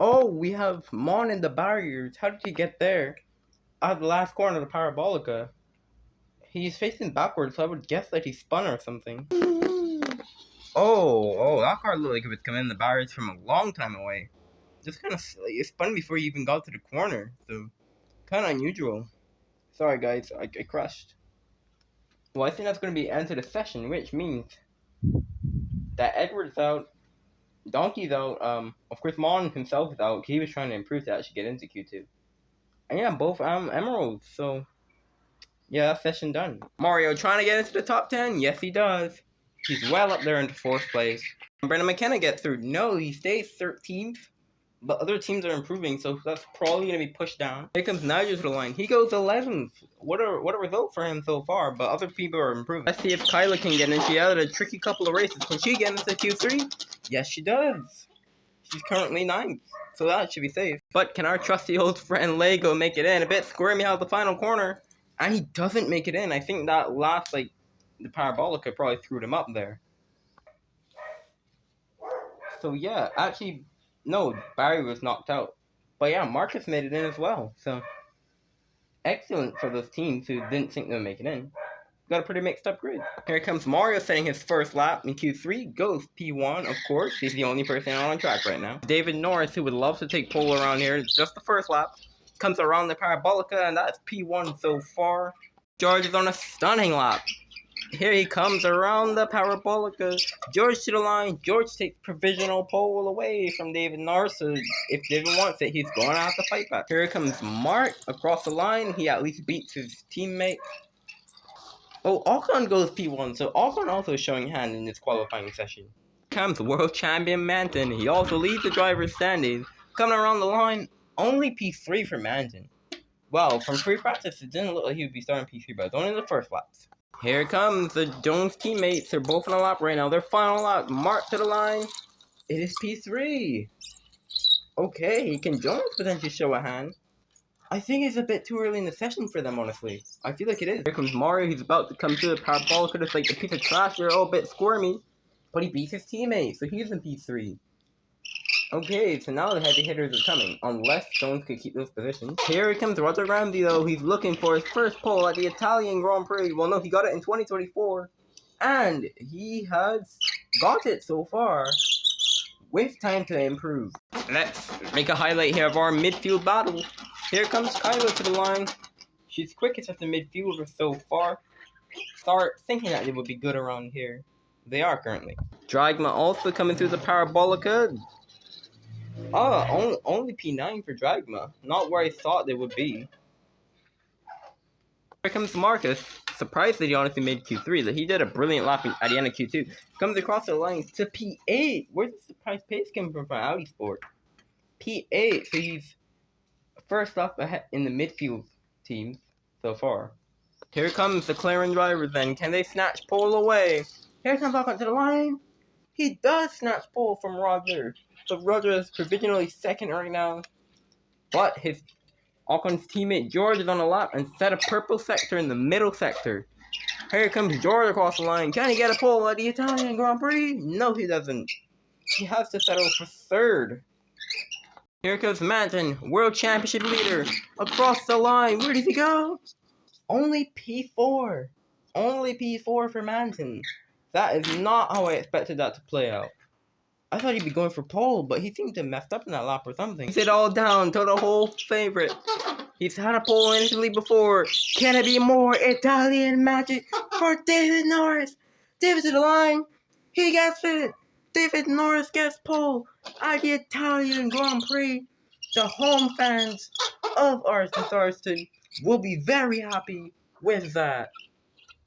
Oh, we have Mon in the barriers. How did he get there? At the last corner of the Parabolica. He's facing backwards, so I would guess that he spun or something. Oh, that car looked like it was coming in the barriers from a long time away. Just kind of it spun before you even got to the corner, so kind of unusual. Sorry guys, I crashed. Well, I think that's going to be the end of the session, which means that Edward's out, Donkey's out, of course Mon himself is out. He was trying to improve to actually get into Q2. And yeah, both emeralds, so yeah, that session done. Mario trying to get into the top 10? Yes, he does. He's well up there into 4th place. Brendan McKenna gets through. No, he stays 13th. But other teams are improving, so that's probably going to be pushed down. Here comes Nigel to the line. He goes 11th. What a result for him so far, but other people are improving. Let's see if Kyla can get in. She had a tricky couple of races. Can she get into Q3? Yes, she does. She's currently 9th, so that should be safe. But can our trusty old friend Lego make it in? A bit squirmy out the final corner. And he doesn't make it in. I think that last, the Parabolica probably screwed him up there. So yeah, actually... No, Barry was knocked out. But yeah, Marcus made it in as well. So, excellent for those teams who didn't think they would make it in. Got a pretty mixed up grid. Here comes Mario setting his first lap in Q3. Goes P1, of course. He's the only person on track right now. David Norris, who would love to take pole around here. Just the first lap. Comes around the Parabolica, and that's P1 so far. George is on a stunning lap. Here he comes around the Parabolica. George to the line. George takes provisional pole away from David Norris. So if David wants it, he's going to have to fight back. Here comes Mark across the line. He at least beats his teammate. Oh, Alcon goes P1. So Alcon also showing hand in this qualifying session. Comes world champion Manton. He also leads the driver's standings. Coming around the line, only P3 for Manton. Well, from free practice, it didn't look like he would be starting P3, but it's only the first laps. Here comes the Jones teammates. They're both on a lap right now. Their final lap. Mark to the line. It is P3. Okay, can Jones potentially show a hand? I think it's a bit too early in the session for them, honestly. I feel like it is. Here comes Mario. He's about to come to the Parabolica. It's like a piece of trash. They're all a bit squirmy. But he beats his teammate, so he's in P3. Okay, so now the heavy hitters are coming, unless Jones could keep those positions. Here comes Roger Ramsey, though. He's looking for his first pole at the Italian Grand Prix. Well, no, he got it in 2024. And he has got it so far, with time to improve. Let's make a highlight here of our midfield battle. Here comes Kyla to the line. She's quickest of the midfielder so far. Start thinking that they would be good around here. They are currently. Dragma also coming through the Parabolica. Oh, only P9 for Dragma. Not where I thought they would be. Here comes Marcus. Surprised that he honestly made Q3. That he did a brilliant lap at the end of Q2. Comes across the line to P8. Where's the surprise pace coming from Audi Sport? P8. So he's first up ahead in the midfield team so far. Here comes the McLaren driver then. Can they snatch pole away? Here comes Ocon to the line. He does snatch pole from Roger. So Roger is provisionally second right now. But his Ocon's teammate George is on the lap and set a purple sector in the middle sector. Here comes George across the line. Can he get a pole at the Italian Grand Prix? No, he doesn't. He has to settle for third. Here comes Manton, World Championship leader, across the line. Where did he go? Only P4. Only P4 for Manton. That is not how I expected that to play out. I thought he'd be going for pole, but he seemed to have messed up in that lap or something. He's it all down to the whole favorite. He's had a pole in Italy before. Can it be more Italian magic for David Norris? David to the line. He gets it. David Norris gets pole at the Italian Grand Prix. The home fans of Arston will be very happy with that.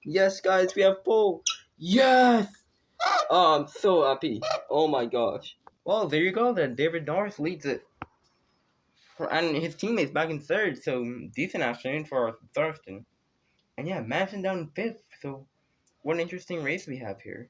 Yes, guys, we have pole. Yes! Oh, I'm so happy. Oh my gosh. Well, there you go then. David Norris leads it. And his teammates back in third, so decent afternoon for Thurston. And yeah, Manson down in fifth, so what an interesting race we have here.